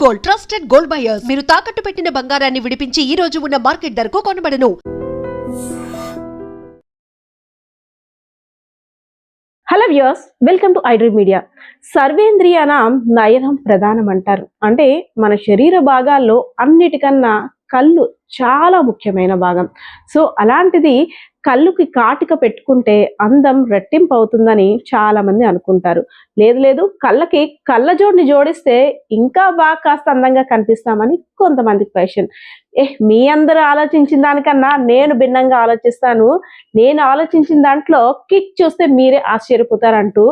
Gold trusted gold buyers మీరు తాకట్టు పెట్టిన బంగారాన్ని విడిపించి ఈ రోజు ఉన్న మార్కెట్ ధరకు కొనబడను. Hello viewers, welcome to iDream Media. సర్వేంద్రియానాం నయనం ప్రధానం అంటారు. అంటే మన శరీర భాగాల్లో అన్నిటికన్నా కళ్ళు చాలా ముఖ్యమైన భాగం. సో అలాంటిది కళ్ళుకి కాటిక పెట్టుకుంటే అందం రెట్టింపు అవుతుందని చాలా మంది అనుకుంటారు. లేదు కళ్ళకి కళ్ళజోడిని జోడిస్తే ఇంకా బాగా కాస్త అందంగా కనిపిస్తామని కొంతమందికి క్వశ్చన్. మీ అందరూ ఆలోచించిన దానికన్నా నేను భిన్నంగా ఆలోచిస్తాను, నేను ఆలోచించిన దాంట్లో కిక్ చూస్తే మీరే ఆశ్చర్యపోతారంటూ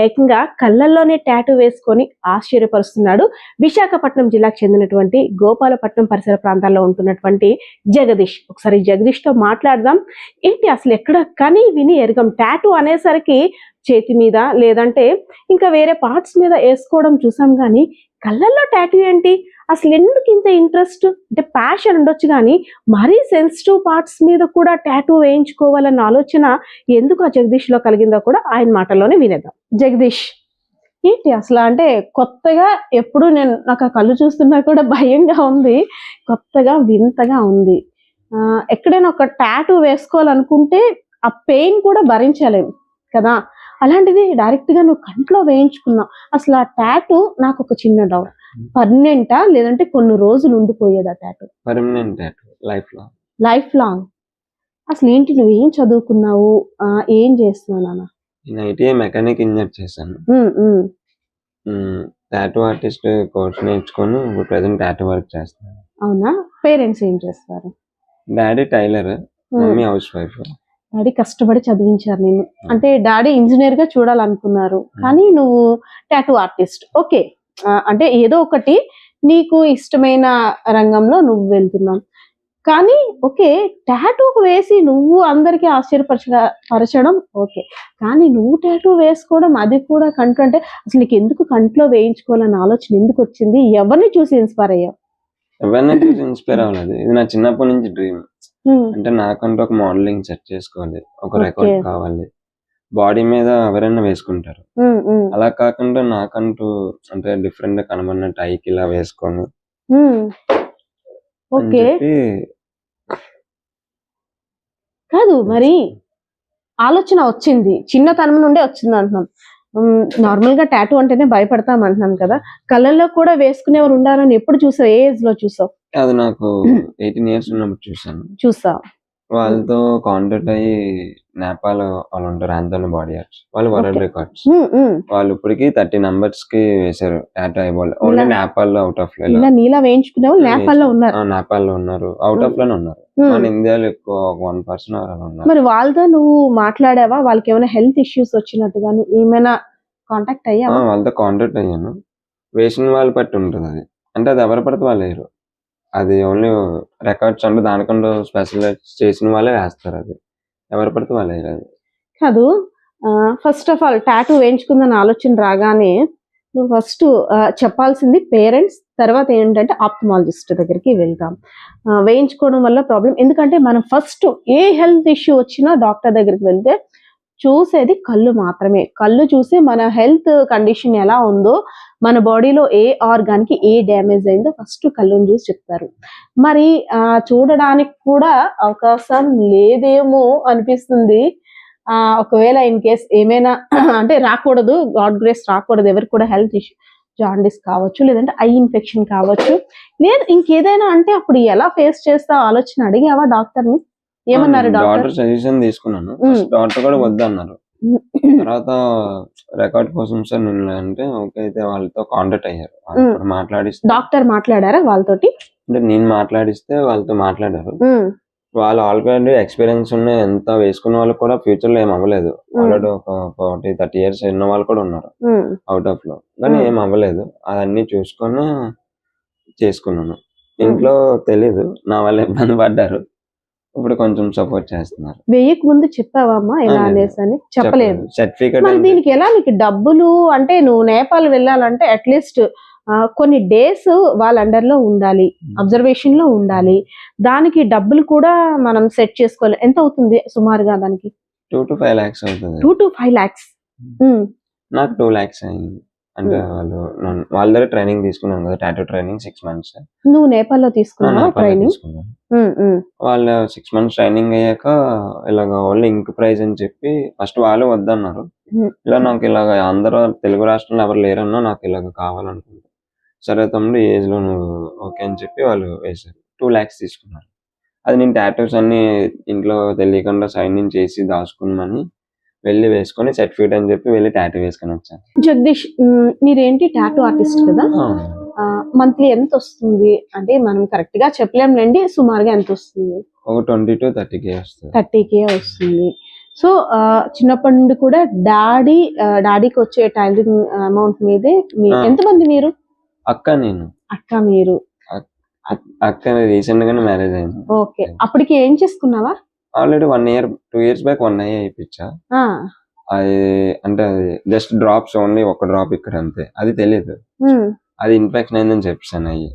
ఏకంగా కళ్ళల్లోనే టాటూ వేసుకొని ఆశ్చర్యపరుస్తున్నాడు విశాఖపట్నం జిల్లాకు చెందినటువంటి గోపాలపట్నం పరిసర ప్రాంతాల్లో ఉంటున్నటువంటి జగదీష్. ఒకసారి జగదీష్ తో మాట్లాడదాం. ఏంటి అసలు ఎక్కడ కని విని ఎరగం టాటూ అనేసరికి చేతి మీద లేదంటే ఇంకా వేరే పార్ట్స్ మీద వేసుకోవడం చూసాం, కానీ కళ్ళల్లో టాటూ ఏంటి, అసలు ఎందుకు ఇంత ఇంట్రెస్ట్? అంటే ప్యాషన్ ఉండొచ్చు, కానీ మరీ సెన్సిటివ్ పార్ట్స్ మీద కూడా టాటూ వేయించుకోవాలన్న ఆలోచన ఎందుకు ఆ జగదీష్ లో కలిగిందో కూడా ఆయన మాటల్లోనే వినేద్దాం. జగదీష్, ఏంటి అసలు అంటే కొత్తగా ఎప్పుడు నాకు ఆ కళ్ళు చూస్తున్నా కూడా భయంగా ఉంది, కొత్తగా వింతగా ఉంది. ఎక్కడైనా ఒక టాటూ వేసుకోవాలనుకుంటే ఆ పెయిన్ కూడా భరించలేము కదా, అలాంటిది డైరెక్ట్ గా నువ్వు కంట్లో వేయించుకున్నావు. అసలు ఆ టాటూ నాకు ఒక చిన్న డౌట్, పర్మనెంటా లేదంటే కొన్ని రోజులు ఉండిపోయేదా tattoo? Permanent tattoo, life long. అసలు ఏంటి, నువ్వు ఏం చదువుకున్నావు, ఏం చేస్తున్నావు నాన్న? నేను ఐటీఐ మెకానిక్ ఇంజనీర్ చేశాను. టాటూ ఆర్టిస్ట్ కోర్స్ నేర్చుకొని ఇప్పుడు ప్రెసెంట్ టాటూ వర్క్ చేస్తాను. అవునా? పేరెంట్స్ ఏం చేస్తారు? Daddy tailor, mummy housewife. Daddy కష్టపడి చదివించారు నేను, అంటే డాడీ ఇంజనీర్ గా చూడాలనుకున్నారు, కానీ నువ్వు టాటూ ఆర్టిస్ట్. ఓకే, అంటే ఏదో ఒకటి నీకు ఇష్టమైన రంగంలో నువ్వు వెళ్తున్నావు, కానీ ఓకే టాటూ వేసి నువ్వు అందరికీ ఆశ్చర్యపరచడం ఓకే, కానీ నువ్వు టాటూ వేసుకోవడం, అది కూడా కంట్లో, అంటే అసలు నీకు ఎందుకు కంట్లో వేయించుకోవాలన్న ఆలోచన ఎందుకు వచ్చింది? ఎవరిని చూసి ఇన్స్పైర్ అయ్యావు? ఎవరిని చూసి ఇన్స్పైర్ అవ్వలేదు, ఇది నా చిన్నప్పటి నుంచి డ్రీమ్. అంటే నాకంటూ ఒక మోడలింగ్ సెట్ చేసుకోవాలి, ఒక రికార్డ్ కావాలి. బాడీ మీద ఎవరైనా వేసుకుంటారు, అలా కాకుండా నాకంటూ అంటే డిఫరెంట్ గా కనబడినట్టు ఐకి ఇలా వేసుకొని కాదు మరి ఆలోచన వచ్చింది, చిన్నతనం నుండే వచ్చింది అంటున్నాం. నార్మల్ గా టాటూ అంటేనే భయపడతాం అంటున్నాం కదా, కళ్ళల్లో కూడా వేసుకునేవారు ఉండాలని ఎప్పుడు చూసావు? ఏ ఏజ్ లో చూసావు? అది నాకు 18 years ఉన్నప్పుడు చూసావు. వాళ్ళతో కాంటాక్ట్ అయ్యి నేపాల్ వాళ్ళు ఉంటారు, ఆంథోనీ బాడీ ఆర్ట్స్, వాళ్ళు వరల్డ్ రికార్డ్స్. వాళ్ళు ఇప్పటికి 30 numbers కి వేశారు టాటూ ఐబాల్. ఓన్లీ నేపాల్ లో, అవుట్ ఆఫ్ లో. నీలా వేయించుకునే నేపాల్ లో ఉన్నారు, నేపాల్ లో ఉన్నారు, అవుట్ ఆఫ్ లోనే ఉన్నారు. మన ఇండియాలో ఎక్కువ 1% ఉన్నారు. మరి వాళ్ళతో నువ్వు మాట్లాడావా? వాళ్ళకి ఏమైనా హెల్త్ ఇష్యూస్ వచ్చినట్టు కానీ ఏమైనా కాంటాక్ట్ అయ్యావా? వాళ్ళతో కాంటాక్ట్ అయ్యాను. వేసిన వాళ్ళు బట్టి ఉంటుంది అది, అంటే అది ఎవరు పడితే వాళ్ళు వేయరు, అది ఓన్లీ రికార్డ్స్ అంటే దానికంటూ స్పెషలైజ్ చేసిన వాళ్ళే వేస్తారు, అది ఎవరు పడితే వాళ్ళు వేయరు. కాదు, ఫస్ట్ ఆఫ్ ఆల్ టాటూ వేయించుకుందని ఆలోచన రాగానే నువ్వు ఫస్ట్ చెప్పాల్సింది పేరెంట్స్, తర్వాత ఏంటంటే ఆప్థమాలజిస్ట్ దగ్గరికి వెళ్తాం. వేయించుకోవడం వల్ల ప్రాబ్లం, ఎందుకంటే మనం ఫస్ట్ ఏ హెల్త్ ఇష్యూ వచ్చినా డాక్టర్ దగ్గరికి వెళ్తే చూసేది కళ్ళు మాత్రమే. కళ్ళు చూసి మన హెల్త్ కండిషన్ ఎలా ఉందో, మన బాడీలో ఏ ఆర్గాన్కి ఏ డ్యామేజ్ అయిందో ఫస్ట్ కళ్ళుని చూసి చెప్తారు. మరి చూడడానికి కూడా అవకాశం లేదేమో అనిపిస్తుంది. ఒకవేళ ఇన్ కేస్ ఏమైనా అంటే రాకూడదు, గాడ్ గ్రేస్ రాకూడదు ఎవరికి కూడా హెల్త్ ఇష్యూ, జాండిస్ కావచ్చు, లేదంటే ఐ ఇన్ఫెక్షన్ కావచ్చు, లేదు ఇంకేదైనా అంటే అప్పుడు ఎలా ఫేస్ చేస్తావు ఆలోచన అడిగావా డాక్టర్ని? ఏమన్నారు డాక్టర్? సజెషన్ తీసుకున్నాను, డాక్టర్ కూడా వద్దన్నారు. తర్వాత రికార్డ్ కోసం సార్ నేను అంటే ఓకే అయితే వాళ్ళతో కాంటాక్ట్ అయ్యారు, మాట్లాడిస్తే. డాక్టర్ మాట్లాడారా వాళ్ళతోటి? అంటే నేను మాట్లాడిస్తే వాళ్ళతో మాట్లాడారు. వాళ్ళు ఆల్రెడీ ఎక్స్పీరియన్స్ ఉన్న, ఎంత వేసుకున్న వాళ్ళు కూడా ఫ్యూచర్ లో ఏం అవ్వలేదు. ఆల్రెడీ ఒక 30 years ఉన్న వాళ్ళు కూడా ఉన్నారు అవుట్ ఆఫ్ లో, కానీ ఏం అవ్వలేదు. అవన్నీ చూసుకొని చేసుకున్నాను. ఇంట్లో తెలీదు, నా వల్ల ఇబ్బంది పడ్డారు, ఇప్పుడు కొంచెం సపోర్ట్ చేస్తున్నారు. వేయక ముందు చెప్పావా అమ్మా ఇలా అనేసి? అని చెప్పలేదు. సర్టిఫికేట్ దీనికి ఎలా నీకు డబ్బులు, అంటే నువ్వు నేపాల్ వెళ్ళాలంటే అట్లీస్ట్ కొన్ని డేస్ వాళ్ళ అండర్ లో ఉండాలి, అబ్జర్వేషన్ లో ఉండాలి, దానికి డబ్బులు కూడా మనం సెట్ చేసుకోవాలి. ఎంత అవుతుంది సుమారుగా దానికి? 2 to 5 lakhs అవుతుంది. 2 to 5 lakhs. నాకు 2 lakhs అయింది. అంటే వాళ్ళ దగ్గర ట్రైనింగ్ తీసుకున్నాను కదా, టాటూ ట్రైనింగ్ 6 months. నువ్వు నేపాల్లో తీసుకున్నావా ట్రైనింగ్? వాళ్ళ 6 months ట్రైనింగ్ అయ్యాక ఇలాగ ఓన్లీ ఇంక్ ప్రైజ్ అని చెప్పి ఫస్ట్ వాళ్ళు వద్దన్నారు. ఇలా నాకు ఇలాగ ఆంధ్ర తెలుగు రాష్ట్రంలో ఎవరు లేరన్నా నాకు ఇలాగ కావాలనుకుంటా. సరే తమ్ముడు ఈ ఏజ్ లో నువ్వు ఓకే అని చెప్పి వాళ్ళు వేశారు. 2 lakhs తీసుకున్నారు. అది నేను టాటూస్ అన్ని ఇంట్లో తెలియకుండా సైన్ చేసి దాచుకున్నామని వెళ్ళి వేసుకొని సర్టిఫికేట్ అని చెప్పి వెళ్ళి టాటూ వేసుకొని వచ్చాను. జగదీష్, మీరేంటి టాటూ ఆర్టిస్ట్ కదా, మంత్లీ ఎంత వస్తుంది? అంటే మనం కరెక్ట్ గా చెప్పలేంలేండి, సుమారుగా ఎంత వస్తుంది? ఒక 20 to 30K వస్తుంది. 30K వస్తుంది. సో చిన్నప్పటి నుండి కూడా డాడీకి వచ్చే టైలరింగ్ అమౌంట్ మీదే ఎంతమంది మీరు? అక్క నేను. అక్క మీరు? అక్క రీసెంట్ గానే మ్యారేజ్ అయింది. ఓకే, అప్పటికి ఏం చేసుకున్నావా? Already 2 years back 1 eye అయిపించా. అది అంటే అది జస్ట్ డ్రాప్స్, ఓన్లీ ఒక డ్రాప్ ఇక్కడ అంతే, అది తెలియదు. అది ఇన్ఫెక్షన్ అయిందని చెప్పాను అయ్యి.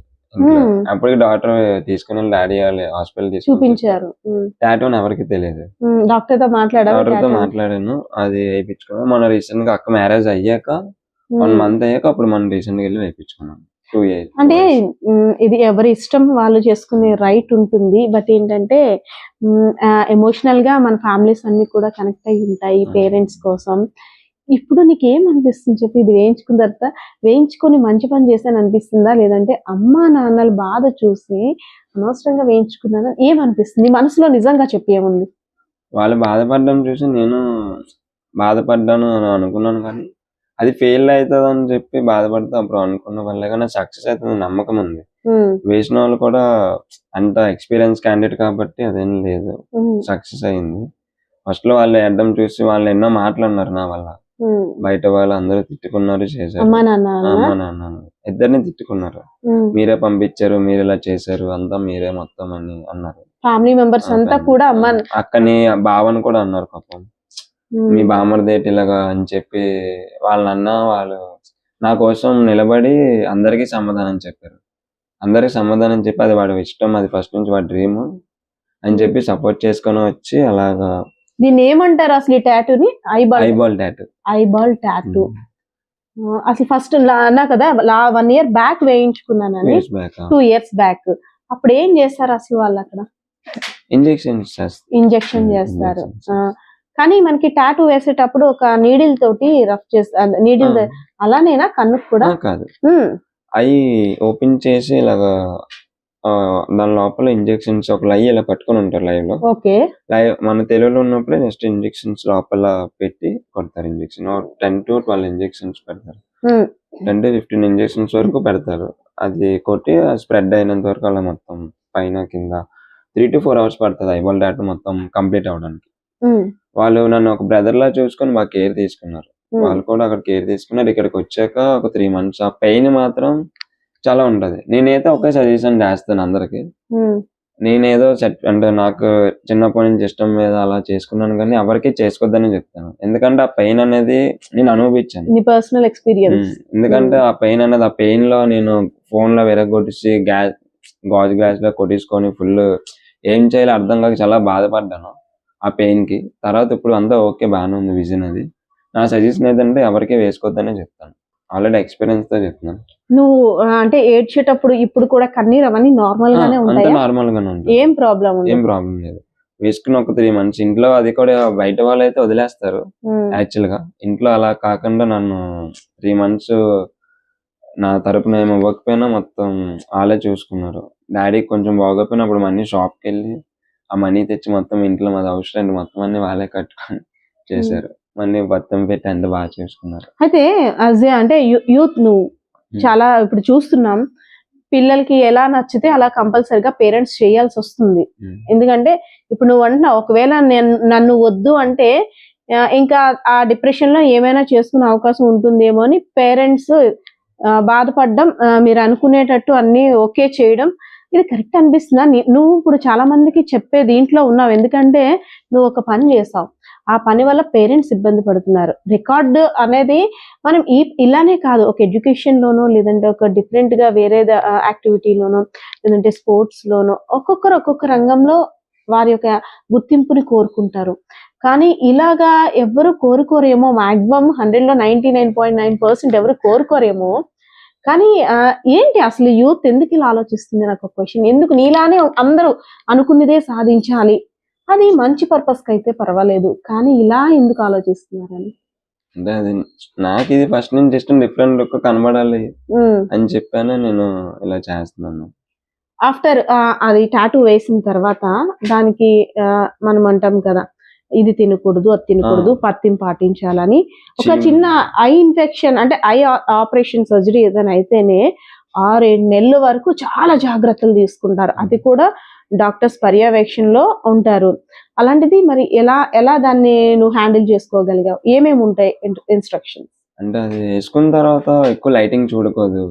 అప్పటికి డాక్టర్ తీసుకుని డాడీ వాళ్ళు హాస్పిటల్ చూపించారు. టాటూ ఎవరికి తెలియదు. డాక్టర్ తో మాట్లాడాను, అది వేయించుకున్నాను. మన రీసెంట్ గా అక్క మ్యారేజ్ అయ్యాక 1 month అయ్యాక అప్పుడు మనం రీసెంట్ గా వెళ్ళి వేయించుకున్నాం. 2 years. అంటే ఇది ఎవరి ఇష్టం వాళ్ళు చేసుకునే రైట్ ఉంటుంది. బట్ ఏంటంటే ఎమోషనల్ గా మన ఫ్యామిలీస్ అన్ని కూడా కనెక్ట్ అయి ఉంటాయి పేరెంట్స్ కోసం. ఇప్పుడు నీకేం అనిపిస్తుంది చెప్పి, ఇది వేయించుకున్న తర్వాత వేయించుకొని మంచి పని చేశాను అనిపిస్తుందా, లేదంటే అమ్మా నాన్నల బాధ చూసి అనవసరంగా వేయించుకున్నాను ఏమనిపిస్తుంది మనసులో? నిజంగా చెప్పి ఏముంది? వాళ్ళు బాధపడడం చూసి నేను బాధపడ్డాను అని అనుకున్నాను, కానీ అది ఫెయిల్ అవుతుంది అని చెప్పి బాధపడితే అప్పుడు అనుకున్న వల్లే కానీ సక్సెస్ అవుతుంది నమ్మకం ఉంది. వేసిన వాళ్ళు కూడా అంత ఎక్స్పీరియన్స్ క్యాండిడేట్ కాబట్టి అదేం లేదు, సక్సెస్ అయింది. ఫస్ట్ లో వాళ్ళు అడ్డం చూసి వాళ్ళు ఎన్నో మాట్లాడినారు నా వల్ల. బయట వాళ్ళు అందరూ తిట్టుకున్నారు, చేశారు. అమ్మా నాన్న ఇద్దరిని తిట్టుకున్నారు. మీరే పంపించారు, మీరు ఇలా చేశారు, అంతా మీరే మొత్తం అని అన్నారు. ఫ్యామిలీ మెంబర్స్ అంతా కూడా అక్కని బావని కూడా అన్నారు పాపం, మీ బామర్దేటి ఇలాగా అని చెప్పి వాళ్ళన్న. వాళ్ళు నా కోసం నిలబడి అందరికీ సమాధానం చెప్పారు. అందరికి సమాధానం చెప్పి అది వాడి ఇష్టం, అది ఫస్ట్ నుంచి వాడి డ్రీమ్ అని చెప్పి సపోర్ట్ చేసుకొని వచ్చి అలాగా. దీన్ని ఏమంటారు అసలు ఈ టాటూని? Eyeball tattoo. ఐబాల్ టాటూ అసలు ఫస్ట్ అన్నా కదా 1 year బ్యాక్ వేయించుకున్నానని, 2 years బ్యాక్. అప్పుడు ఏం చేస్తారు అసలు వాళ్ళు అక్కడ? ఇంజెక్షన్ చేస్తారు. కానీ మనకి టాటూ వేసేటప్పుడు ఒక నీడిల్ తోటి రఫ్ చేస్తారు. నీడిల్ అలానేనా కన్నుకు కూడా? కాదు, అవి ఓపెన్ చేసి ఇలాగా దాని లోపల ఇంజెక్షన్స్ ఒక లై ఇలా పట్టుకొని ఉంటారు లైవ్ లో. లైవ్ మన తెలుగులో ఉన్నప్పుడే జస్ట్ ఇంజెక్షన్స్ లోపల పెట్టి కొడతారు. ఇంజెక్షన్ 10 to 12 ఇంజెక్షన్స్ పెడతారు. 10 to 15 ఇంజెక్షన్స్ వరకు పెడతారు. అది కొట్టి స్ప్రెడ్ అయినంత వరకు అలా మొత్తం పైన కింద 3 to 4 hours పడుతుంది ఐబాల్ టాటూ మొత్తం కంప్లీట్ అవడానికి. వాళ్ళు నన్ను ఒక బ్రదర్ లా చూసుకొని బాగా కేర్ తీసుకున్నారు. వాళ్ళు కూడా అక్కడ కేర్ తీసుకున్నారు. ఇక్కడికి వచ్చాక ఒక 3 months ఆ పెయిన్ మాత్రం చాలా ఉంటది. నేనైతే ఒకే సజెషన్ చేస్తాను అందరికి, నేనేదో అంటే నాకు చిన్నప్పటి నుంచి ఇష్టం మీద అలా చేసుకున్నాను, కానీ ఎవరికి చేసుకోవద్దని చెప్తాను. ఎందుకంటే ఆ పెయిన్ అనేది నేను అనుభవించాను, పర్సనల్ ఎక్స్పీరియన్స్. ఎందుకంటే ఆ పెయిన్ అనేది, ఆ పెయిన్ లో నేను ఫోన్ లో విరగొట్టేసి గాజు గ్లాస్ లో కొట్టించుకొని ఫుల్ ఏం చేయాలో అర్థం కాక చాలా బాధపడ్డాను ఆ పెయిన్ కి. తర్వాత ఇప్పుడు అంతా ఓకే, బాగానే ఉంది విజన్. అది నా సజెషన్ ఏంటంటే ఎవరికి వేసుకోవద్దనే చెప్తాను, ఆల్రెడీ ఎక్స్పీరియన్స్ తో చెప్తున్నాను. నువ్వు అంటే ఏడ్చేటప్పుడు ఇప్పుడు కూడా కన్నీరు అవన్నీ నార్మల్ గానే ఉంటాయి? నార్మల్ గానే ఉంటాయి, ఏం ప్రాబ్లం లేదు. వేసుకుని ఒక 3 months ఇంట్లో, అది కూడా బయట వాళ్ళు అయితే వదిలేస్తారు యాక్చువల్ గా. ఇంట్లో అలా కాకుండా నన్ను 3 months నా తరపున ఏమి ఇవ్వకపోయినా మొత్తం వాళ్ళే చూసుకున్నారు. డాడీకి కొంచెం బాగోపోయినా అప్పుడు మనీ షాప్కి వెళ్ళి ఆ మనీ తెచ్చి మొత్తం ఇంట్లో మాది అవసరం మొత్తం అన్ని వాళ్ళే కట్టుకొని చేశారు. మళ్ళీ బత్తం పెట్టి అంత బాగా చేసుకున్నారు. అయితే అంటే యూత్ నువ్వు చాలా ఇప్పుడు చూస్తున్నాం, పిల్లలకి ఎలా నచ్చితే అలా కంపల్సరిగా పేరెంట్స్ చేయాల్సి వస్తుంది. ఎందుకంటే ఇప్పుడు నువ్వు అంటున్నావు, ఒకవేళ నన్ను వద్దు అంటే ఇంకా ఆ డిప్రెషన్ లో ఏమైనా చేసుకునే అవకాశం ఉంటుందేమో అని పేరెంట్స్ బాధపడడం, మీరు అనుకునేటట్టు అన్ని ఓకే చేయడం, ఇది కరెక్ట్ అనిపిస్తుందా? నువ్వు ఇప్పుడు చాలా మందికి చెప్పే దీంట్లో ఉన్నావు, ఎందుకంటే నువ్వు ఒక పని చేసావు, ఆ పని వల్ల పేరెంట్స్ ఇబ్బంది పడుతున్నారు. రికార్డు అనేది మనం ఇలానే కాదు, ఒక ఎడ్యుకేషన్ లోనో లేదంటే ఒక డిఫరెంట్ గా వేరే యాక్టివిటీలోనో లేదంటే స్పోర్ట్స్ లోనో ఒక్కొక్క రంగంలో వారి యొక్క గుర్తింపుని కోరుకుంటారు. కానీ ఇలాగా ఎవరు కోరుకోరేమో, మాక్సిమం 100లో 99.9% ఎవరు కోరుకోరేమో. కానీ ఏంటి అసలు యూత్ ఎందుకు ఇలా ఆలోచిస్తుంది? నాకు ఒక క్వశ్చన్. ఎందుకు నీలానే అందరూ అనుకున్నదే సాధించాలి, అది మంచి పర్పస్ కి అయితే పర్వాలేదు, కానీ ఇలా ఎందుకు ఆలోచిస్తున్నారని? అంటే అది నాకు ఇది ఫస్ట్ నుంచి ఇష్టం, డిఫరెంట్ లుక్ కనబడాలి అని చెప్పాను నేను ఇలా చేస్తున్నాను. ఆఫ్టర్ అది టాటూ వేసిన తర్వాత దానికి మనం అంటాం కదా, ఇది తినకూడదు, అది తినకూడదు, పత్యం పాటించాలని. ఒక చిన్న ఐ ఇన్ఫెక్షన్ అంటే ఐ ఆపరేషన్ సర్జరీ ఏదైనా అయితేనే 6-7 నెలల వరకు చాలా జాగ్రత్తలు తీసుకుంటారు. అది కూడా డాక్టర్స్ పర్యవేక్షణలో ఉంటారు. అలాంటిది మరి ఎలా దాన్ని నువ్వు హ్యాండిల్ చేసుకోగలిగావు? ఏమేమి ఉంటాయి ఇన్స్ట్రక్షన్స్? అంటే అది వేసుకున్న తర్వాత ఎక్కువ లైటింగ్ చూడకూడదు,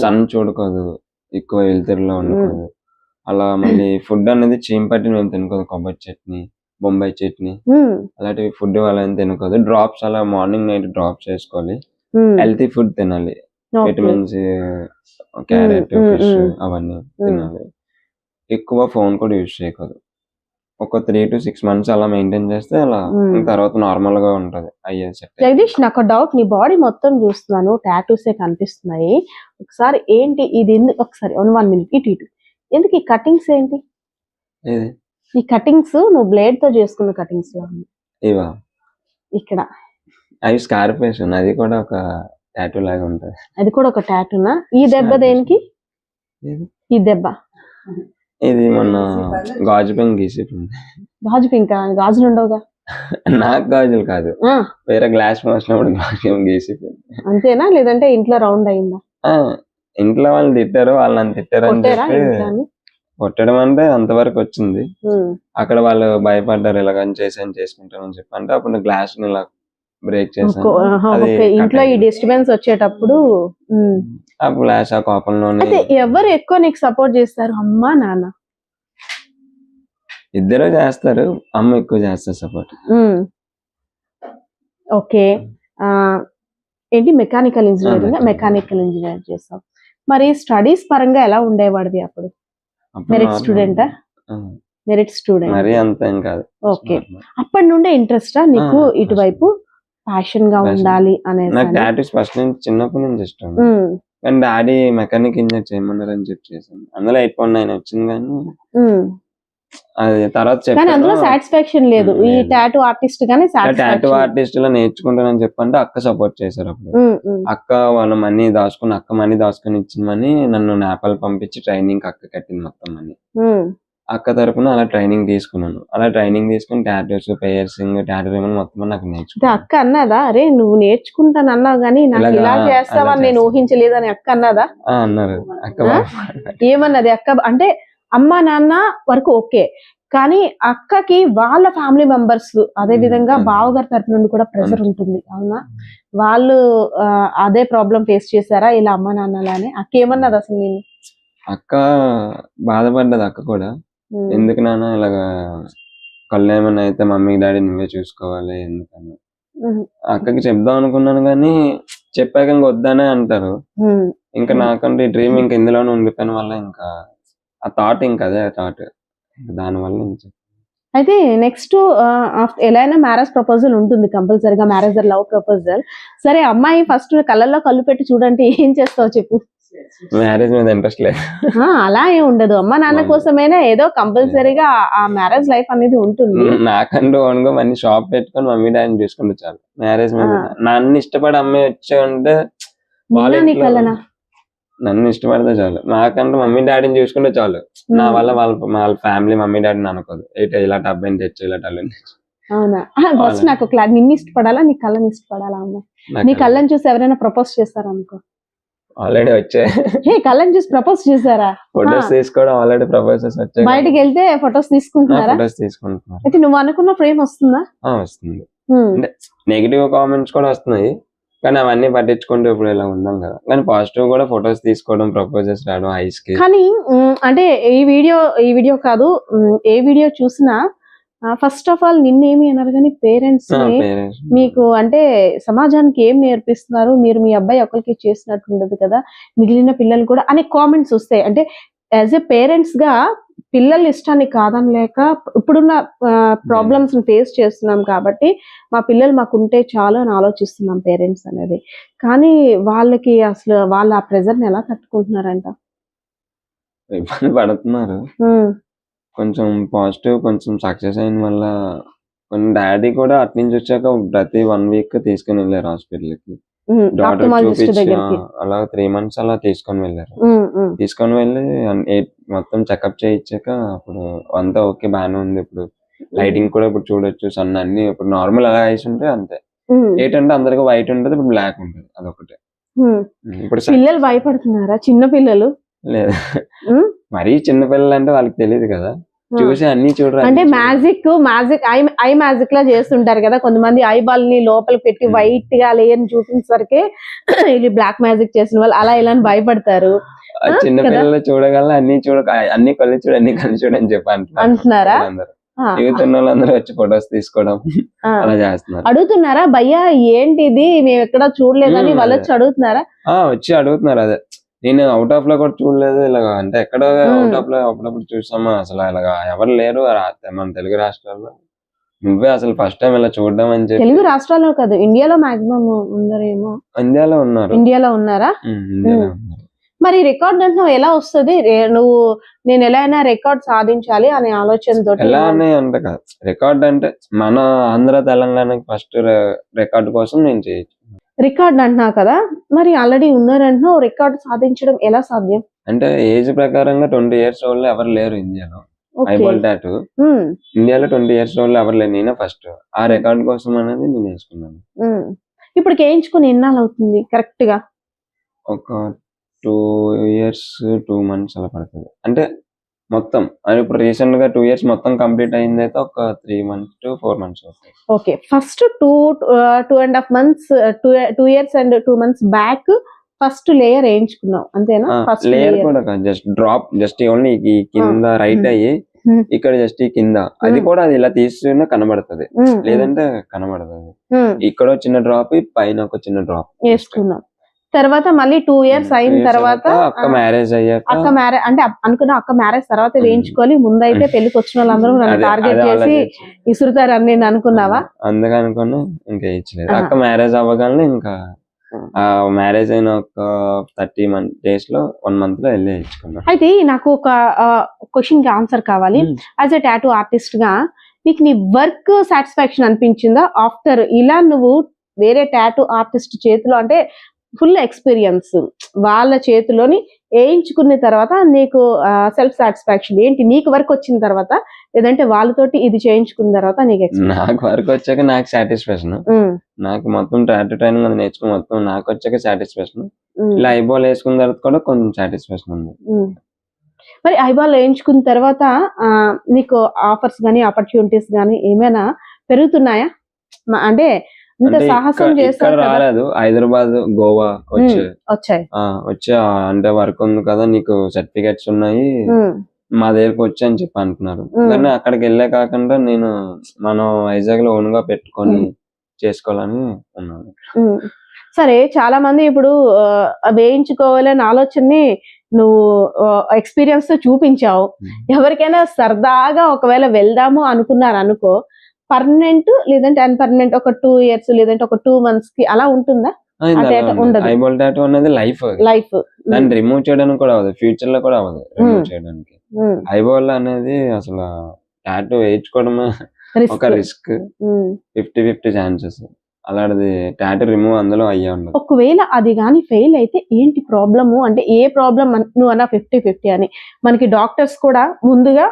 సన్ చూడకూడదు, ఎక్కువ వెలుతురులో ఉండకూడదు. అలా మళ్ళీ ఫుడ్ అనేది చీమ్ పట్టిన మేము తినకూడదు. కొబ్బరి చట్నీ, బొంబాయి చట్నీ అలాంటివి ఫుడ్ అలా తినకూడదు. డ్రాప్స్ అలా మార్నింగ్ నైట్ డ్రాప్స్ చేసుకోవాలి. హెల్తీ ఫుడ్ తినాలి, విటమిన్స్, క్యారెట్, ఫిష్ అవన్నీ తినాలి. ఎక్కువ ఫోన్ కూడా యూజ్ చేయకూడదు. ఒక 3 to 6 months అలా మెయింటైన్ చేస్తే అలా తర్వాత నార్మల్ గా ఉంటది. జగదీష్, నాకు డౌట్, నీ బాడీ మొత్తం చూస్తున్నాను, టాటూసే కనిపిస్తున్నాయి. ఒకసారి ఏంటి ఇది? ఒకసారి 1 minute ఇటు ఎందుకు ఈ కటింగ్స్ ఏంటి? ఈ కటింగ్స్ నువ్వు బ్లేడ్ తో చేసుకున్న కటింగ్స్ లా ఉంది. ఇవా ఇక్కడ అవి స్కార్పేషన్, అది కూడా ఒక టాటూ లాగా ఉంటది. అది కూడా ఒక టాటూనా? ఈ దెబ్బ దేనికి? ఈ దెబ్బ ఇది మొన్న గాజు పెంక్ గీసిపోయింది. గాజు పెంకా? గాజులు ఉండవుగా. నాకు గాజులు కాదు, వేరే గ్లాస్ మార్చినప్పుడు గాజు గీసిపోయింది. అంతేనా? లేదంటే ఇంట్లో రౌండ్ అయిందా? ఇంట్లో వాళ్ళు తిట్టారు, వాళ్ళని తిట్టారు అని చెప్పి కొట్టడం అంటే అంతవరకు వచ్చింది. అక్కడ వాళ్ళు భయపడ్డారు, ఇలాగని చేసుకుంటామని చెప్పి. అంటే అప్పుడు గ్లాస్ ని ఇలా బ్రేక్ చేశాను. ఇంట్లో ఈ డిస్టర్బెన్స్ వచ్చేటప్పుడు ఆ గ్లాస్ ఆ కోపంలోనే. ఎవరు ఎక్కువ నీకు సపోర్ట్ చేస్తారు, అమ్మా నాన్న? ఇద్దరు చేస్తారు, అమ్మ ఎక్కువ చేస్తారు సపోర్ట్. ఓకే. ఏంటి మెకానికల్ ఇంజనీర్ చేస్తావు. మరి స్టడీస్ పరంగా ఎలా ఉండేవాడివి అప్పుడు? మెరిట్ స్టూడెంటా? Merit student. మరి అంత ఏం కాదు. ఓకే. అప్పటి నుండే ఇంట్రెస్టా నీకు ఇటువైపు, ప్యాషన్ గా ఉండాలి అనేది? నాకు టాటూస్ ఫస్ట్ నుంచి చిన్నప్పటి నుంచి ఇష్టం. కానీ డాడీ మెకానిక్ ఇంజనీర్ చేయమన్నారు అని చెప్పి చేశాను. అందులో 8.9 వచ్చింది. కానీ అది తర్వాత అందులో సాటిస్ఫాక్షన్ లేదు. ఈ టాటూ ఆర్టిస్ట్ గానీ టాటూ ఆర్టిస్ట్ లో నేర్చుకుంటానని చెప్పంటే అక్క సపోర్ట్ చేశారు. అప్పుడు అక్క వాళ్ళ మనీ దాచుకుని ఇచ్చిన మనీ నన్ను నేపాల్ పంపించి ట్రైనింగ్ అక్క కట్టింది మొత్తం మనీ. అక్క తరపున అలా ట్రైనింగ్ తీసుకున్నాను. అలా ట్రైనింగ్ తీసుకుని టాటూస్, పియర్సింగ్, టాటూ రిమూవల్ మొత్తం నాకు నేర్చుకున్నాను. అక్క అన్నదా, అరే నువ్వు నేర్చుకుంటాను అన్నావు కానీ నాకు ఇలా చేస్తావని నేను ఊహించలేదని అక్క అన్నదా? అన్నారు. అక్క ఏమన్నది అక్క? అంటే అమ్మా నాన్న వరకు ఓకే, కానీ అక్కకి వాళ్ళ ఫ్యామిలీ మెంబర్స్, అదే విధంగా బావగారి తరపు నుండి కూడా ప్రెషర్ ఉంటుంది, అవునా? వాళ్ళు అదే ప్రాబ్లం ఫేస్ చేశారా ఇలా అమ్మా నాన్నలానే? అక్క ఏమన్నది అసలు? నేను అక్క బాధపడ్డది. అక్క కూడా ఎందుకు నాన్న ఇలాగా కళ్ళు ఏమన్నా అయితే మమ్మీ డాడీ నువ్వే చూసుకోవాలి ఎందుకన్నా. అక్కకి చెప్దాం అనుకున్నాను కానీ చెప్పాక ఇంక వద్దనే అంటారు. ఇంకా నాకంటే డ్రీమ్ ఇంకా ఇందులోనే ఉండిపోయిన వల్ల ఇంకా ఆ థాట్ ఇంకా అదే థాట్, దానివల్ల. అయితే నెక్స్ట్ ఎలా అయినా మ్యారేజ్ ప్రపోజల్ ఉంటుంది కంపల్సరీగా, మ్యారేజ్ లవ్ ప్రపోజల్. సరే, అమ్మాయి ఫస్ట్ కళ్ళల్లో కళ్ళు పెట్టి చూడంటే ఏం చేస్తావు చెప్పు? మ్యారేజ్ మీద ఇంట్రెస్ట్ లేదు. అలా ఏం ఉండదు, అమ్మ నాన్న కోసమైనా ఏదో కంపల్సరీగా ఆ మ్యారేజ్ లైఫ్ అనేది ఉంటుంది. నాకంటూ ఓన్గా మనీ షాప్ పెట్టుకొని మమ్మీ డాడీని చూసుకుంటే చాలు. మ్యారేజ్ మీద నన్ను ఇష్టపడి అమ్మాయి వచ్చే ఉంటే నన్ను ఇష్టపడితే చాలు. నాకంటూ మమ్మీ డాడీని చూసుకుంటే చాలు. నా వల్ల వాళ్ళ ఫ్యామిలీ మమ్మీ డాడీని అనుకోదు, ఇలాంటి అబ్బాయిని తెచ్చు, ఇలాంటి అల్లుని తెచ్చు. అవునా? ఫస్ట్ నాకు నిన్ను ఇష్టపడాలా, నీ కళ్ళని ఇష్టపడాలా? అమ్మాయి నీ కళ్ళని చూసి ఎవరైనా ప్రపోజ్ చేస్తారా అనుకో? ఆల్రెడీ వచ్చాయి. కళ్ళని చూసి ప్రపోజ్ చేశారా? ఫొటోస్ తీసుకోవడం ఆల్రెడీ ప్రపోజల్స్ వచ్చాయి. బయటకి వెళ్తే ఫొటోస్ తీసుకుంటున్నారా? ఫొటోస్ తీసుకుంటున్నారు. అయితే నువ్వు అనుకున్న ఫ్రేమ్ వస్తుందా? వస్తుంది. అంటే నెగిటివ్ కామెంట్స్ కూడా వస్తున్నాయి, కానీ అవన్నీ పట్టించుకుంటూ ఇప్పుడు ఇలా ఉన్నాం కదా. కానీ పాజిటివ్ కూడా ఫొటోస్ తీసుకోవడం, ప్రపోజల్స్ రావడం ఐస్ కి. కానీ అంటే ఈ వీడియో కాదు, ఏ వీడియో చూసినా ఫస్ట్ ఆఫ్ ఆల్ నిన్నేమి అన్నారు కానీ పేరెంట్స్ మీకు అంటే సమాజానికి ఏం నేర్పిస్తున్నారు, మీరు మీ అబ్బాయి ఒకరికి చేసినట్టు ఉండదు కదా, మిగిలిన పిల్లలు కూడా అనే కామెంట్స్ వస్తాయి. అంటే యాజ్ ఎ పేరెంట్స్ గా పిల్లల ఇష్టాన్ని కాదని లేక ఇప్పుడున్న ప్రాబ్లమ్స్ ఫేస్ చేస్తున్నాం కాబట్టి మా పిల్లలు మాకుంటే చాలు అని ఆలోచిస్తున్నాం పేరెంట్స్ అనేది. కానీ వాళ్ళకి అసలు వాళ్ళ ఆ ప్రెజర్ని ఎలా తట్టుకుంటున్నారంట? ఇబ్బంది పడుతున్నారు. కొంచెం పాజిటివ్ కొంచెం సక్సెస్ అయిన వల్ల కొన్ని డాడీ కూడా అటు నుంచి వచ్చాక ప్రతి 1 వీక్ తీసుకుని వెళ్ళారు హాస్పిటల్కి. డాక్టర్ ఆప్థమాలజిస్ట్ చూపించి దగ్గరికి. అలా 3 months అలా తీసుకొని వెళ్ళారు. తీసుకొని వెళ్ళి మొత్తం చెకప్ చేయించాక అప్పుడు అంతా ఓకే బాగానే ఉంది. ఇప్పుడు లైటింగ్ కూడా ఇప్పుడు చూడొచ్చు, సన్ అన్ని ఇప్పుడు నార్మల్ అలా వేసి ఉంటే అంతే. ఏంటంటే అందరికి వైట్ ఉంటుంది, ఇప్పుడు బ్లాక్ ఉంటుంది, అదొకటి. ఇప్పుడు పిల్లలు భయపడుతున్నారా? చిన్న పిల్లలు లేదు, మరీ చిన్న పిల్లలు అంటే వాళ్ళకి తెలియదు కదా, చూసి అన్ని చూడరు. అంటే మ్యాజిక్ ఐ మ్యాజిక్ లా చేస్తుంటారు కదా కొంతమంది, ఐ బాల్ ని లోపల పెట్టి వైట్ గా లేయర్ చూపించేసరికి ఇది బ్లాక్ మ్యాజిక్ చేసిన వాళ్ళు అలా ఇలా భయపడతారు. చిన్న పిల్లలు చూడగల అన్ని కళ్ళు చూడు అన్ని కళ్ళు చూడు అని చెప్పి అంటున్నారా? యూత్ ఉన్న వాళ్ళందరూ వచ్చి ఫొటోస్ తీసుకోవడం అలా చేస్తున్నారు. అడుగుతున్నారా భయ్యా ఏంటిది మేము ఎక్కడ చూడలేదని వాళ్ళు వచ్చి అడుగుతున్నారా? వచ్చి అడుగుతున్నారు. అదే నేను అవుట్ ఆఫ్ లో కూడా చూడలేదు ఇలాగా, అంటే ఎక్కడ అవుట్ ఆఫ్ లో అప్పుడప్పుడు చూసామా, అసలు ఇలాగా ఎవరు లేరు మన తెలుగు రాష్ట్రాల్లో, నువ్వే అసలు ఫస్ట్ టైం ఇలా చూడడం అని చెప్పి. తెలుగు రాష్ట్రాల్లో కాదు, ఇండియాలో మాక్సిమం ఉన్నారేమో. ఇండియాలో ఉన్నారు. ఇండియాలో ఉన్నారా? ఇండియాలో ఉన్నారు. మరి రికార్డ్ అంటే ఎలా వస్తుంది? నువ్వు నేను ఎలా అయినా రికార్డ్ సాధించాలి అనే ఆలోచనతో. ఎలా అని అంటే కాదు, రికార్డ్ అంటే మన ఆంధ్ర తెలంగాణకి ఫస్ట్ రికార్డ్ కోసం నేను చేయొచ్చు. రికార్డ్ అంటున్నావు కదా, మరి ఆల్రెడీ ఉన్నారంటున్నావు, రికార్డ్ సాధించడం ఎలా సాధ్యం? అంటే ఏజ్ ప్రకారంగా 20 years వాళ్ళు ఎవరు లేరు ఇండియాలో. ఐబాల్ టాటూ ఇండియాలో 20 years వాళ్ళు ఎవరు లేరు, నేనే ఫస్ట్. ఆ రికార్డ్ కోసం అనేది నేను వేసుకున్నాను. ఇప్పుడు వేయించుకుని ఎన్నాళ్ళు అవుతుంది కరెక్ట్ గా? ఒక 2 years 2 months అలా పడుతుంది. అంటే మొత్తం ఇప్పుడు రీసెంట్ గా 2 years మొత్తం కంప్లీట్ అయింది అయితే ఒక 3 months to 4 months అవుతుంది. Okay, first 2.5 months 2 years and 2 months back first layer వేయించుకున్నావు అంతేనా? ఫస్ట్ లేయర్ కూడా కాదు, జస్ట్ డ్రాప్, జస్ట్ ఓన్లీ ఈ కింద రైట్ అయ్యి ఇక్కడ జస్ట్ ఈ కింద, అది కూడా అది ఇలా తీసుకున్నా కనబడుతుంది, లేదంటే కనబడదు. ఇక్కడ చిన్న డ్రాప్, పైన ఒక చిన్న డ్రాప్ వేసుకున్నాం. తర్వాత మళ్ళీ 2 years అయిన తర్వాత అక్క మ్యారేజ్ అయ్యాక, అక్క మ్యారేజ్ అంటే అనుకున్నా అక్క మ్యారేజ్ తర్వాత వేయించుకోవాలి, ముందైతే పెళ్లికి వచ్చిన వాళ్ళందరూ నన్ను టార్గెట్ చేసి ఇసురుతారు అని నేను అనుకున్నావా? అందుకే అనుకున్నా, ఇంకా ఇచ్చలేదు. అక్క మ్యారేజ్ అవ్వగానే ఇంకా మ్యారేజ్ అయిన ఒక 30 days లో 1 month లో వెళ్ళి ఇచ్చుకున్నా. అయితే నాకు ఒక క్వశ్చన్ కి ఆన్సర్ కావాలి. యాజ్ ఎ టాటూ ఆర్టిస్ట్ గా నీకు నీ వర్క్ సాటిస్ఫాక్షన్ అనిపించిందా ఆఫ్టర్ ఇలా నువ్వు వేరే టాటూ ఆర్టిస్ట్ చేతిలో, అంటే ఫుల్ ఎక్స్పీరియన్స్ వాళ్ళ చేతిలోని వేయించుకున్న తర్వాత నీకు సెల్ఫ్ సాటిస్ఫాక్షన్ ఏంటి? నీకు వర్క్ వచ్చిన తర్వాత, లేదంటే వాళ్ళతోటి ఇది చేయించుకున్న తర్వాత నీకు? నాకు వర్క్ వచ్చాక నాకు సాటిస్ఫాక్షన్, నాకు మొత్తం టాటూ ట్రైనింగ్ అది నేర్చుకుని మొత్తం నాకు వచ్చాక సాటిస్ఫాక్షన్. ఇలా ఐబాల్ వేసుకున్న తర్వాత కూడా కొంచెం సాటిస్ఫాక్షన్ ఉంది. మరి ఐబాల్ వేయించుకున్న తర్వాత నీకు ఆఫర్స్ గానీ ఆపర్చునిటీస్ గానీ ఏమైనా పెరుగుతున్నాయా? అంటే ఇంత సాహసం చేస్తారు రాలేదు, హైదరాబాద్ గోవా వచ్చాయి. అంటే వర్క్ ఉంది కదా, నీకు సర్టిఫికెట్స్ ఉన్నాయి, మా దగ్గరకు వచ్చి అని చెప్పి అంటున్నారు. కానీ అక్కడికి వెళ్ళే కాకుండా నేను మనం వైజాగ్ లో ఓన్ గా పెట్టుకొని చేసుకోవాలని ఉన్నాను. సరే, చాలా మంది ఇప్పుడు వేయించుకోవాలనే ఆలోచనని నువ్వు ఎక్స్పీరియన్స్ తో చూపించావు. ఎవరికైనా సరదాగా ఒకవేళ వెళ్దాము అనుకున్నారు అనుకో, పర్మనెంట్ లేదంటే అన్పర్మనెంట్, ఒక 2 years లేదంటే ఒక 2 months కి అలా ఉంటుందా? ఐబాల్ టాటూ అనేది లైఫ్, దాన్ని రిమూవ్ చేయడానికి కూడా అవ్వదు, ఫ్యూచర్ లో కూడా అవ్వదు రిమూవ్ చేయడానికి. ఐబాల్ అనేది అసలు టాటూ వేయించుకోవడమే ఒక రిస్క్, 50-50 ఛాన్సెస్. అలాంటిది టాటూ రిమూవ్ అందులో అయ్యే ఉండదు. ఒకవేళ అది కానీ ఫెయిల్ అయితే ఏంటి ప్రాబ్లము? అంటే ఏ ప్రాబ్లం నువ్వు అన్న 50-50 అని మనకి డాక్టర్స్ కూడా ముందుగా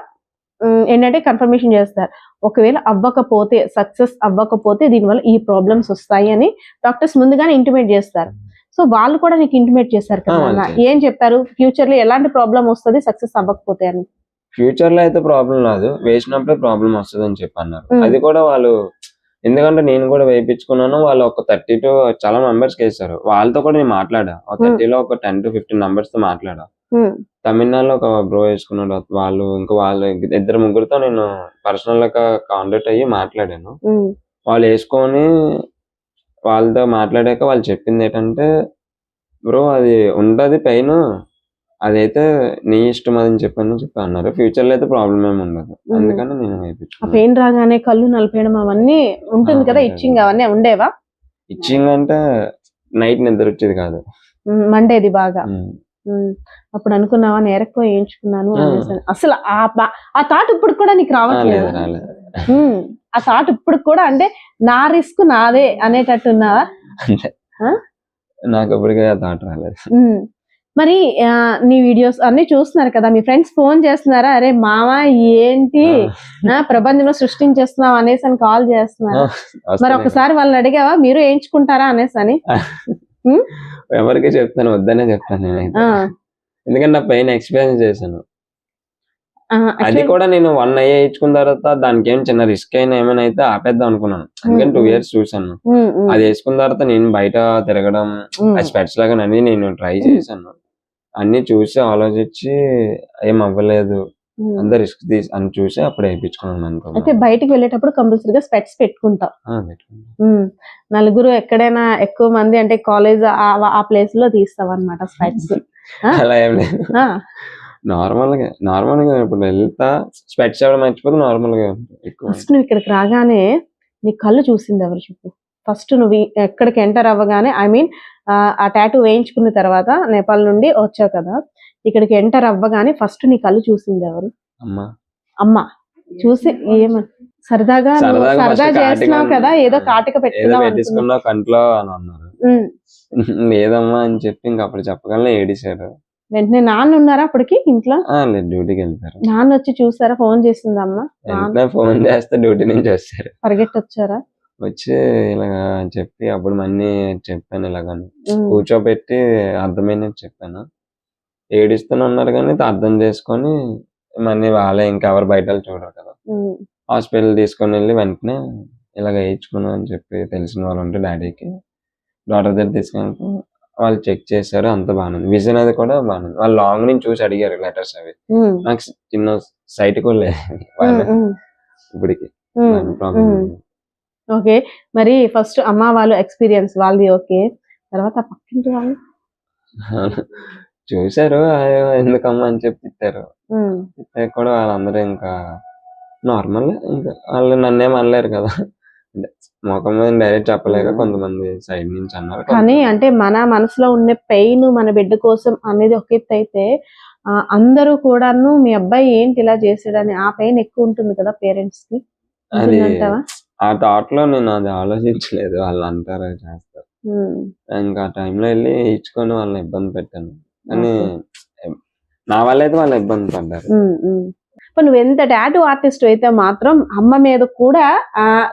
ఏంటంటే కన్ఫర్మేషన్ చేస్తారు. ఒకవేళ అవ్వకపోతే, సక్సెస్ అవ్వకపోతే దీనివల్ల ఈ ప్రాబ్లమ్స్ వస్తాయి అని డాక్టర్స్ ముందుగానే ఇంటిమేట్ చేస్తారు. సో వాళ్ళు కూడా నీకు ఇంటిమేట్ చేస్తారు కదా, ఏం చెప్పారు? ఫ్యూచర్ లో ఎలాంటి ప్రాబ్లం వస్తుంది సక్సెస్ అవ్వకపోతే అని? ఫ్యూచర్ లో అయితే ప్రాబ్లం రాదు, వేసినప్పుడే ప్రాబ్లం వస్తుంది అని చెప్పి అన్నారు. అది కూడా వాళ్ళు, ఎందుకంటే నేను కూడా వేయించుకున్నాను, వాళ్ళు ఒక 30 to చాలా మెంబర్స్ కి వేస్తారు. వాళ్ళతో కూడా నేను మాట్లాడా, 30లో ఒక 10 to 15 మెంబర్స్ తో మాట్లాడా. తమిళనాడులో ఒక బ్రో వేసుకున్నాడు, వాళ్ళు ఇంకా వాళ్ళు 2-3తో నేను పర్సనల్ గా కాంటాక్ట్ అయ్యి మాట్లాడాను. వాళ్ళు వేసుకొని వాళ్ళతో మాట్లాడాక వాళ్ళు చెప్పింది ఏంటంటే, బ్రో అది ఉంటది పెయిన్, అదైతే నీ ఇష్టం అని చెప్పి అన్నారు. ఫ్యూచర్ లో అయితే ప్రాబ్లం ఏమి ఉండదు, అందుకని నేను ఆ వేయించుకున్నాను. పెయిన్ రాగానే కళ్ళు నలిపేయడం అవన్నీ ఉంటుంది కదా, ఇచ్చింగ్ అవన్నీ ఉండేవా? ఇచ్చింగ్ అంటే నైట్ నిద్ర వచ్చేది కాదు. మండేది బాగా. అప్పుడు అనుకున్నావా నేరక్కువ వేయించుకున్నాను అనేసి? అసలు ఆ థాట్ ఇప్పుడు కూడా నీకు రావట్లేదు? రాలేదు. ఆ థాట్ ఇప్పుడు కూడా అంటే నా రిస్క్ నాదే అనేటట్టున్నావా? నాకు ఇప్పటికే ఆ థాట్ రాలేదు. మరి నీ వీడియోస్ అన్ని చూస్తున్నారు కదా, మీ ఫ్రెండ్స్ ఫోన్ చేస్తున్నారా, అరే మామ ఏంటి ప్రబంధంలో సృష్టించేస్తున్నావు అనేసి అని కాల్ చేస్తున్నారా? మరి ఒకసారి వాళ్ళని అడిగావా మీరు వేయించుకుంటారా అనేసి అని? ఎవరికి చెప్తాను, వద్దనే చెప్తాను నేనైతే. ఎందుకంటే నా పెయిన్ ఎక్స్పీరియన్స్ చేశాను. అది కూడా నేను 1 year వేయించుకున్న తర్వాత దానికి ఏం చిన్న రిస్క్ అయినా ఏమైనా అయితే ఆపేద్దాం అనుకున్నాను. అందుకని 2 years చూసాను. అది వేసుకున్న తర్వాత నేను బయట తిరగడం, స్పెట్స్ లాగా అన్ని నేను ట్రై చేశాను. అన్ని చూసి ఆలోచించి ఏం అవ్వలేదు, అంత రిస్క్ అని చూసి అప్పుడు వేయించుకున్నాను. అయితే బయటికి వెళ్ళేటప్పుడు కంపల్సరీగా స్పెట్స్ పెట్టుకుంటాం. నలుగురు ఎక్కడైనా ఎక్కువ మంది అంటే కాలేజ్ ఆ ప్లేస్ లో తీస్తావు అన్నమాట స్పెట్స్? అలా ఏం లేదు, నార్మల్ గా ఇప్పుడు వెళ్తా స్పెట్స్ అవడం మర్చిపోతే నార్మల్ గా ఎక్కువ. ఫస్ట్ నువ్వు ఇక్కడికి రాగానే నీ కళ్ళు చూసింది ఎవరు చెప్పు? ఫస్ట్ నువ్వు ఎక్కడికి ఎంటర్ అవ్వగానే, ఐ మీన్ ఆ టాటూ వేయించుకున్న తర్వాత నేపాల్ నుండి వచ్చావు కదా, ఇక్కడికి ఎంటర్ అవ్వగానే ఫస్ట్ నీ కళ్ళు చూసింది ఎవరు? అమ్మ. చూసి ఏమని సరదాగా చేస్తున్నావు కదా, ఏదో కాటిక పెట్టుకున్నావు కంట్లో అని అన్నారు. లేదమ్మా అని చెప్పి ఇంకా అప్పుడు చెప్పగలనే ఏడిశారు. వెంటనే నాన్న ఉన్నారా అప్పటికి ఇంట్లో? డ్యూటీకి వెళ్తారు. నాన్న వచ్చి చూసారా? ఫోన్ చేసిందమ్మా? ఫోన్ చేస్తే డ్యూటీ నుంచి వచ్చారు. పరిగెట్టి వచ్చారా? వచ్చి ఇలాగా చెప్పి అప్పుడు మళ్ళీ చెప్పాను, ఇలాగని కూర్చోబెట్టి అర్థమైనది చెప్పాను. ఏడిస్తూనే ఉన్నారు కానీ అర్థం చేసుకొని మళ్ళీ వాళ్ళే ఇంకెవరు బయట చూడరు కదా, హాస్పిటల్ తీసుకొని వెళ్ళి వెంటనే ఇలాగ వేయించుకున్నా అని చెప్పి తెలిసిన వాళ్ళు ఉంటే డాడీకి డాక్టర్ దగ్గర తీసుకెళ్ళి వాళ్ళు చెక్ చేశారు, అంత బాగుంది. విజన్ అది కూడా బాగుంది. వాళ్ళు లాంగ్ నుంచి చూసి అడిగారు లెటర్స్ అవి. నాకు చిన్న సైట్ కూడా లేదు ఇప్పటికి. ఓకే, మరి ఫస్ట్ అమ్మ వాళ్ళు ఎక్స్పీరియన్స్ వాళ్ళది ఓకే, తర్వాత పక్కింటి వాళ్ళు చూసారు, ఎందుకమ్మా అని చెప్పి తిట్టారు. తిట్టాక కూడా వాళ్ళందరూ ఇంకా నార్మల్, ఇంకా వాళ్ళు నన్నేం అనలేరు కదా, ముఖం మీద డైరెక్ట్ చెప్పలేక కొంతమంది సైడ్ నుంచి అన్నారు. కానీ అంటే మన మనసులో ఉన్న పెయిన్ మన బిడ్డ కోసం అనేది ఒక ఎత్తు అయితే, అందరూ కూడాను మీ అబ్బాయి ఏంటి ఇలా చేసాడని ఆ పెయిన్ ఎక్కువ ఉంటుంది కదా పేరెంట్స్ కి. అది ఆ థాట్ లో నేను అది ఆలోచించలేదు, వాళ్ళు అంటారు చేస్తారు. ఇంకా ఆ టైంలో వెళ్ళి ఇచ్చుకొని వాళ్ళని ఇబ్బంది పెట్టాను, కానీ నా వల్ల అయితే వాళ్ళు ఇబ్బంది పడ్డారు. నువ్వు ఎంత టాటూ ఆర్టిస్ట్ అయితే మాత్రం అమ్మ మీద కూడా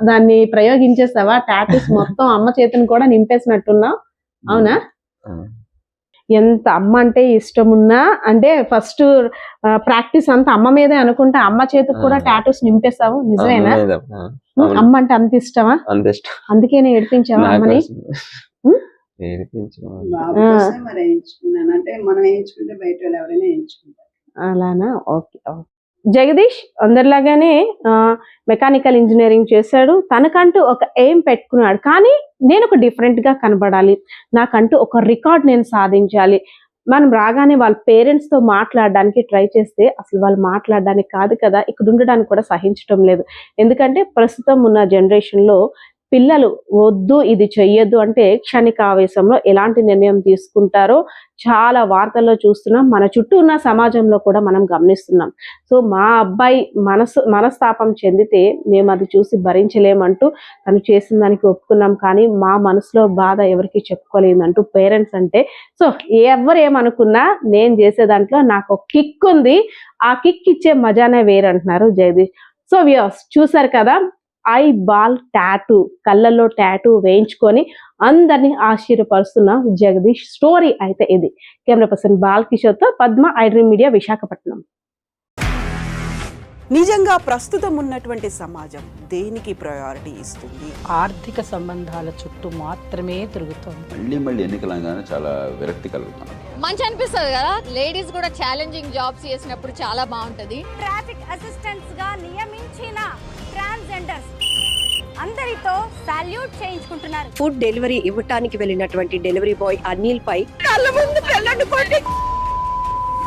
దాన్ని ప్రయోగించేసావా? టాటూస్ మొత్తం అమ్మ చేతిని కూడా నింపేసినట్టున్నావు, అవునా? ఎంత అమ్మ అంటే ఇష్టం ఉన్నా అంటే ఫస్ట్ ప్రాక్టీస్ అంతా అమ్మ మీదే అనుకుంటా అమ్మ చేతికి కూడా టాటూస్ నింపేసావు, నిజమేనా? అమ్మ అంటే అంత ఇష్టమా? అందుకే నేను ఏడిపించావా అమ్మని? అలానా? ఓకే. జగదీష్ అందరిలాగానే మెకానికల్ ఇంజనీరింగ్ చేశాడు. తనకంటూ ఒక ఎయిమ్ పెట్టుకున్నాడు, కానీ నేను ఒక డిఫరెంట్ గా కనబడాలి, నాకంటూ ఒక రికార్డ్ నేను సాధించాలి. మనం రాగానే వాళ్ళ పేరెంట్స్ తో మాట్లాడడానికి ట్రై చేస్తే అసలు వాళ్ళు మాట్లాడడానికి కాదు కదా, ఇక్కడ ఉండడానికి కూడా సహించడం లేదు. ఎందుకంటే ప్రస్తుతం ఉన్న జనరేషన్ లో పిల్లలు వద్దు ఇది చెయ్యొద్దు అంటే క్షణిక ఆవేశంలో ఎలాంటి నిర్ణయం తీసుకుంటారో చాలా వార్తల్లో చూస్తున్నాం, మన చుట్టూ ఉన్న సమాజంలో కూడా మనం గమనిస్తున్నాం. సో మా అబ్బాయి మనస్తాపం చెందితే మేము అది చూసి భరించలేమంటూ తను చేసిన దానికి ఒప్పుకున్నాం, కానీ మా మనసులో బాధ ఎవరికి చెప్పుకోలేదంటూ పేరెంట్స్ అంటే, సో ఎవరు ఏమనుకున్నా నేను చేసే దాంట్లో నాకు ఒక కిక్ ఉంది, ఆ కిక్ ఇచ్చే మజానే వేరంటున్నారు జగదీష్. సో వ్యూవర్స్ చూసారు కదా, ఐ బాల్ టాటూ, కళ్ళల్లో టాటూ వేయించుకొని అందరినీ ఆశ్చర్యపరుస్తున్న జగదీష్ స్టోరీ అయితే ఇది. కెమెరా పర్సన్ బాలకిషోర్తో పద్మ, ఐడ్రీమ్ మీడియా, విశాఖపట్నం. నిజంగా ప్రస్తుతం ఉన్నటువంటి సమాజం దేనికి ప్రయారిటీ ఇస్తుంది? ఆర్థిక సంబంధాల చుట్టూ మాత్రమే తిరుగుతుంది. మళ్ళీ ఎన్నికలంగానే చాలా విరక్తి కలుగుతాను. మంచి అనిపిస్తుంది కదా, లేడీస్ కూడా ఛాలెంజింగ్ జాబ్స్ చేసినప్పుడు చాలా బాగుంటది. ట్రాఫిక్ అసిస్టెంట్స్ గా నియమించిన ట్రాన్స్జెండర్స్ అందరితో సాల్యూట్ చేయించుకుంటున్నారు. ఫుడ్ డెలివరీ ఇవ్వటానికి వెళ్ళినటువంటి డెలివరీ బాయ్ అనిల్ పై కళ్ళ ముందు